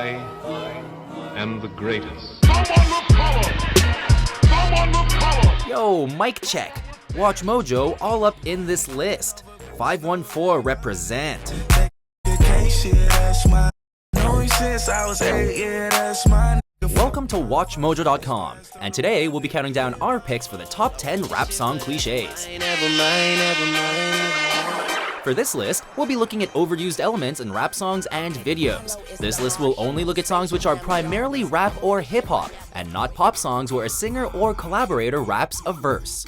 I am the greatest. Yo, mic check. Watch Mojo all up in this list. 514 represent. Welcome to WatchMojo.com, and today we'll be counting down our picks for the top 10 rap song cliches. For this list, we'll be looking at overused elements in rap songs and videos. This list will only look at songs which are primarily rap or hip-hop, and not pop songs where a singer or collaborator raps a verse.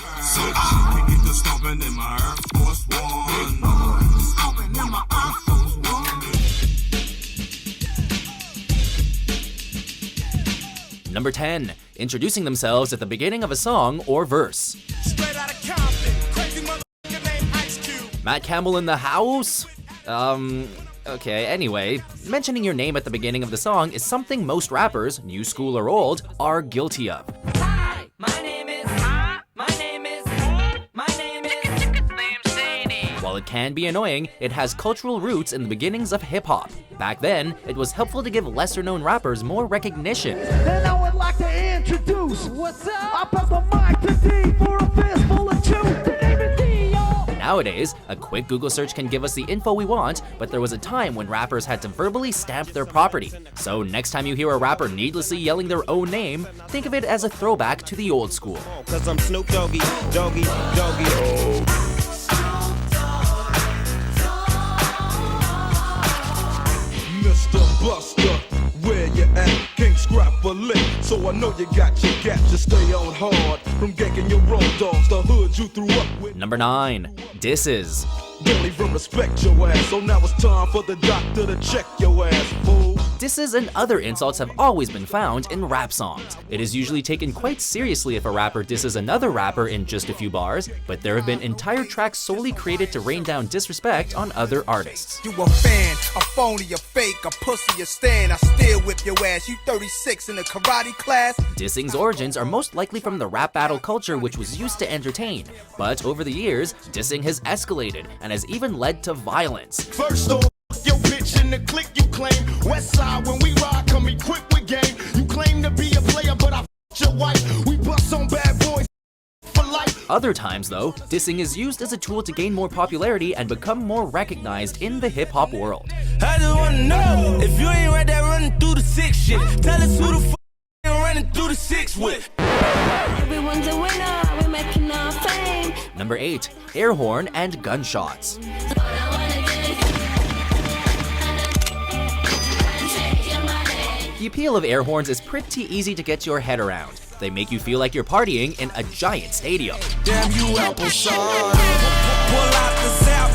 Number 10. Introducing themselves at the beginning of a song or verse. Matt Campbell in the house? Okay, anyway, mentioning your name at the beginning of the song is something most rappers, new school or old, are guilty of. Hi, my name is While it can be annoying, it has cultural roots in the beginnings of hip-hop. Back then, it was helpful to give lesser-known rappers more recognition. Then I would like to introduce, what's up? I pass the mic to D for a fistful of juice. The name is D, y'all. Nowadays, a quick Google search can give us the info we want, but there was a time when rappers had to verbally stamp their property. So next time you hear a rapper needlessly yelling their own name, think of it as a throwback to the old school. 'Cause I'm Snoop Doggy, Doggy, Doggy. Mr. Buster, where you at? Can't scrap a lick, so I know you got your gap. Just stay on hard from ganking your road dogs. The hood you threw up with. Number 9. Disses. Don't even respect your ass, so now it's time for the doctor to check your ass, fool. Disses and other insults have always been found in rap songs. It is usually taken quite seriously if a rapper disses another rapper in just a few bars, but there have been entire tracks solely created to rain down disrespect on other artists. You a fan, a phony, a fake, a pussy, a stand. I still whip your ass. You 36 in a karate class. Dissing's origins are most likely from the rap battle culture, which was used to entertain. But over the years, dissing has escalated and has even led to violence. First off, your bitch in the clique you claim. West side when we ride, come equipped with game. You claim to be a player, but I f***ed your wife. We bust on bad boys for life. Other times, though, dissing is used as a tool to gain more popularity and become more recognized in the hip-hop world. I just wanna know if you ain't right there running through the six shit. Tell us who the f you running through the six with. Everyone's a winner, we're making our fame. Number 8. Air horn and gunshots. The appeal of air horns is pretty easy to get your head around. They make you feel like you're partying in a giant stadium. Damn you apple cider. Pull out the south.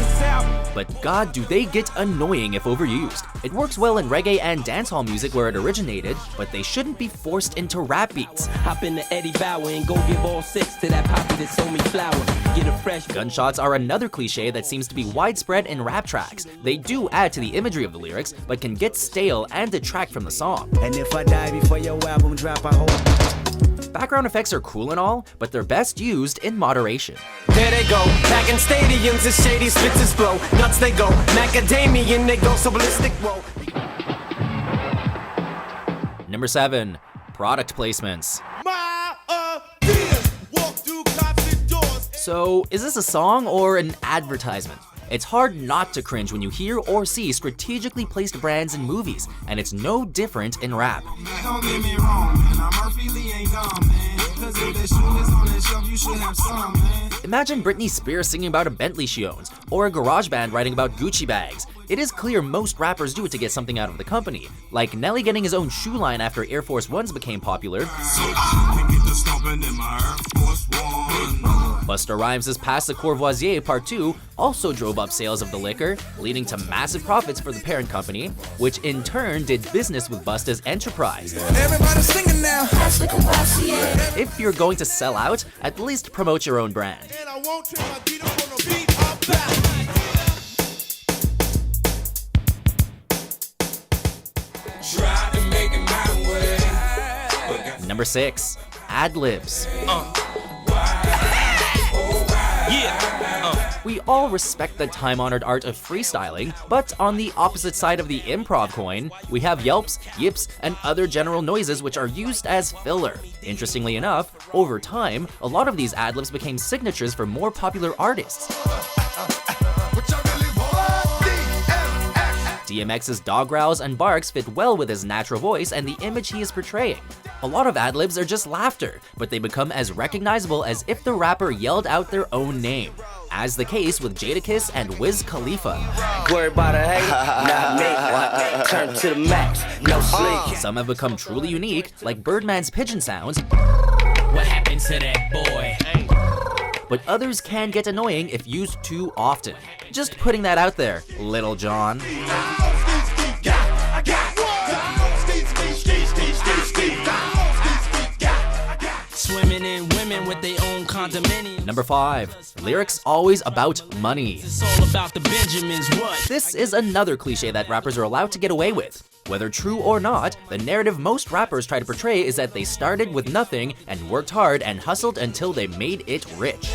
But god, do they get annoying if overused. It works well in reggae and dancehall music where it originated, but they shouldn't be forced into rap beats. Hop in the Eddie Bauer and go give all 6 to that poppy that sold me flour. Get a fresh. Gunshots are another cliche that seems to be widespread in rap tracks. They do add to the imagery of the lyrics, but can get stale and detract from the song. And if I die before your album drop, I hope. Background effects are cool and all, but they're best used in moderation. There they go, back in stadiums, the shady spits and flow. Nuts they go, macadamian they go, so ballistic, whoa. Number 7. Product placements. So, is this a song or an advertisement? It's hard not to cringe when you hear or see strategically placed brands in movies, and it's no different in rap. Imagine Britney Spears singing about a Bentley she owns, or a garage band writing about Gucci bags. It is clear most rappers do it to get something out of the company, like Nelly getting his own shoe line after Air Force Ones became popular. Busta Rhymes' Pass the Courvoisier Part 2 also drove up sales of the liquor, leading to massive profits for the parent company, which in turn did business with Busta's enterprise. Everybody's singing now. If you're going to sell out, at least promote your own brand. And I won't turn my beat up on the beat up back. Try to make it my way. Number 6. Ad-libs. Yeah. We all respect the time-honored art of freestyling, but on the opposite side of the improv coin, we have yelps, yips, and other general noises which are used as filler. Interestingly enough, over time, a lot of these ad-libs became signatures for more popular artists. DMX's dog growls and barks fit well with his natural voice and the image he is portraying. A lot of ad-libs are just laughter, but they become as recognizable as if the rapper yelled out their own name, as the case with Jadakiss and Wiz Khalifa. Worry about a hate, not me. Turn to the max, no sleep. Some have become truly unique, like Birdman's pigeon sounds. What happened to that boy? But others can get annoying if used too often. Just putting that out there, Little John. Swimming in women with their own condominium. Number 5. Lyrics always about money. It's all about the Benjamins, what? This is another cliche that rappers are allowed to get away with. Whether true or not, the narrative most rappers try to portray is that they started with nothing and worked hard and hustled until they made it rich.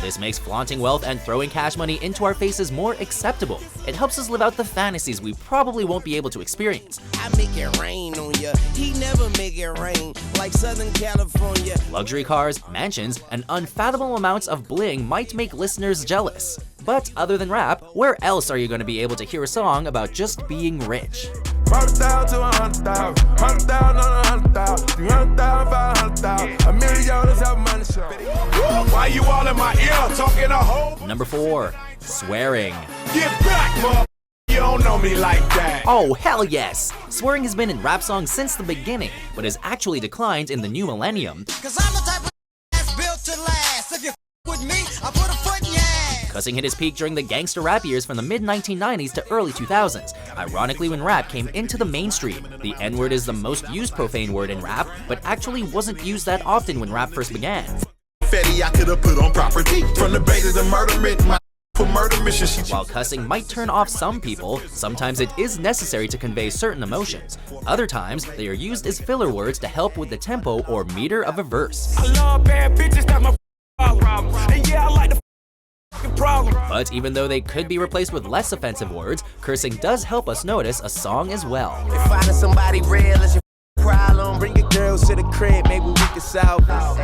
This makes flaunting wealth and throwing cash money into our faces more acceptable. It helps us live out the fantasies we probably won't be able to experience. I make it rain on ya. He never make it rain like Southern California. Luxury cars, mansions, and unfathomable amounts of bling might make listeners jealous. But other than rap, where else are you going to be able to hear a song about just being rich? 100,000 to 100,000, 100,000 on 100,000, 300,000, 500,000, $1 million is how money show. Why you all in my ear talking a whole? Number 4. Swearing. Get back, mother. You don't know me like that. Oh, hell yes! Swearing has been in rap songs since the beginning, but has actually declined in the new millennium. Cause I'm the type of that's built to last. If you with me, I put a foot in your ass. Cussing hit his peak during the gangster rap years from the mid-1990s to early 2000s. Ironically, when rap came into the mainstream, the N-word is the most used profane word in rap, but actually wasn't used that often when rap first began. Fetty, I could have put on property from the bait of the murder myth. For murder mission, While cussing might turn off some people, sometimes it is necessary to convey certain emotions. Other times, they are used as filler words to help with the tempo or meter of a verse. I love bad bitches, that's my problem. And yeah, I like the problem. But even though they could be replaced with less offensive words, cursing does help us notice a song as well. If finding somebody real is your problem, bring your girls to the crib, maybe we can solve this.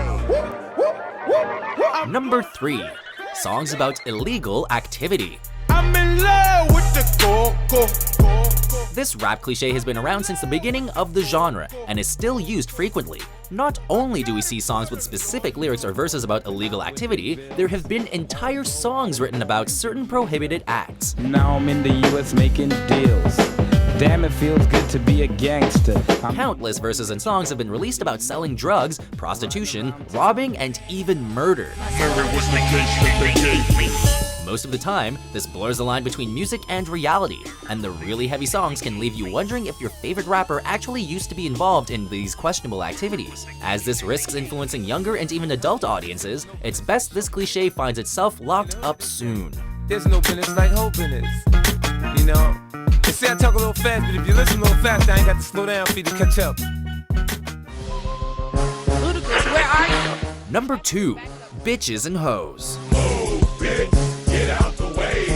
Number 3. Songs about illegal activity. I'm in love with the coco. This rap cliche has been around since the beginning of the genre and is still used frequently. Not only do we see songs with specific lyrics or verses about illegal activity, there have been entire songs written about certain prohibited acts. Now I'm in the US making deals. Damn, it feels good to be a gangster. Countless verses and songs have been released about selling drugs, prostitution, robbing, and even murder. Most of the time, this blurs the line between music and reality, and the really heavy songs can leave you wondering if your favorite rapper actually used to be involved in these questionable activities. As this risks influencing younger and even adult audiences, it's best this cliche finds itself locked up soon. There's no business like hope in it. You know? They say I talk a little fast, but if you listen a little fast, I ain't got to slow down for you to catch up. Ludacris, where are you? Number 2. Bitches and Hoes. Get out the way,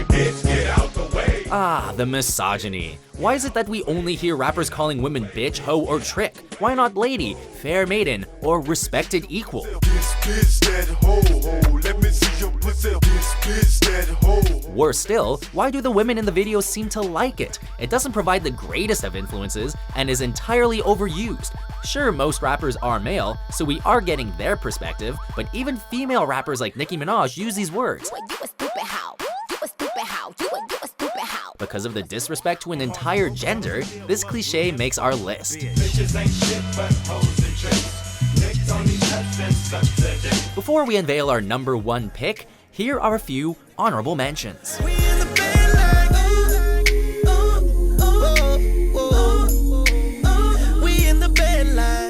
bitch, get out the way. Ah, the misogyny. Why is it that we only hear rappers calling women bitch, hoe, or trick? Why not lady, fair maiden, or respected equal? Bitch, that hoe, let me see your pussy. Bitch, that hoe. Worse still, why do the women in the video seem to like it? It doesn't provide the greatest of influences and is entirely overused. Sure, most rappers are male, so we are getting their perspective, but even female rappers like Nicki Minaj use these words. You a stupid hoe. You a stupid hoe. You a stupid hoe. Because of the disrespect to an entire gender, this cliche makes our list. Before we unveil our number 1 pick, here are a few honorable mentions.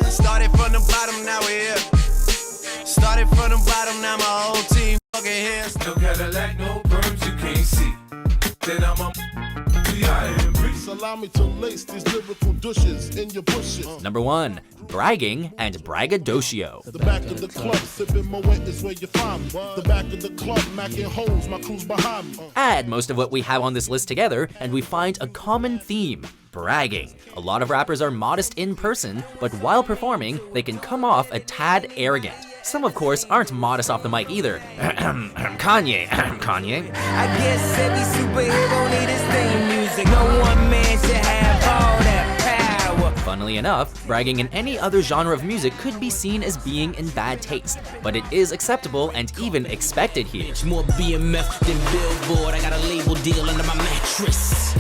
Started from the bottom, now we're here. Started from the bottom, now my whole team fucking here. No Cadillac, no perms, you can't see. Then I'm a Allow me to lace these lyrical douches in your bushes. Number 1, bragging and braggadocio. The back of the club, sipping my wet is where you find me. The back of the club, macking holes, my crew's behind me. Add most of what we have on this list together, and we find a common theme: bragging. A lot of rappers are modest in person, but while performing, they can come off a tad arrogant. Some, of course, aren't modest off the mic either. Kanye. I guess every superhero need his theme music. No one man should have all that power. Funnily enough, bragging in any other genre of music could be seen as being in bad taste, but it is acceptable and even expected here. More BMF than Billboard. I got a label deal under my mattress.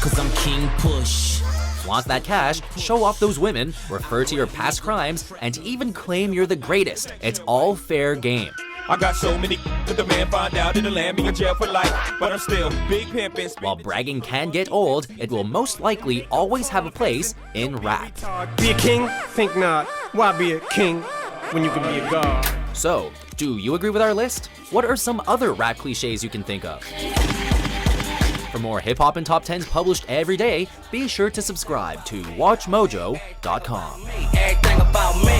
Cause I'm King Push. Flaunt that cash, show off those women, refer to your past crimes, and even claim you're the greatest. It's all fair game. I got so many that the man find out it'll land me in jail for life, but I'm still big pimpin'. While bragging can get old, it will most likely always have a place in rap. Be a king? Think not. Why be a king when you can be a god? So, do you agree with our list? What are some other rap cliches you can think of? For more hip-hop and top 10s published every day, be sure to subscribe to WatchMojo.com. Everything about me.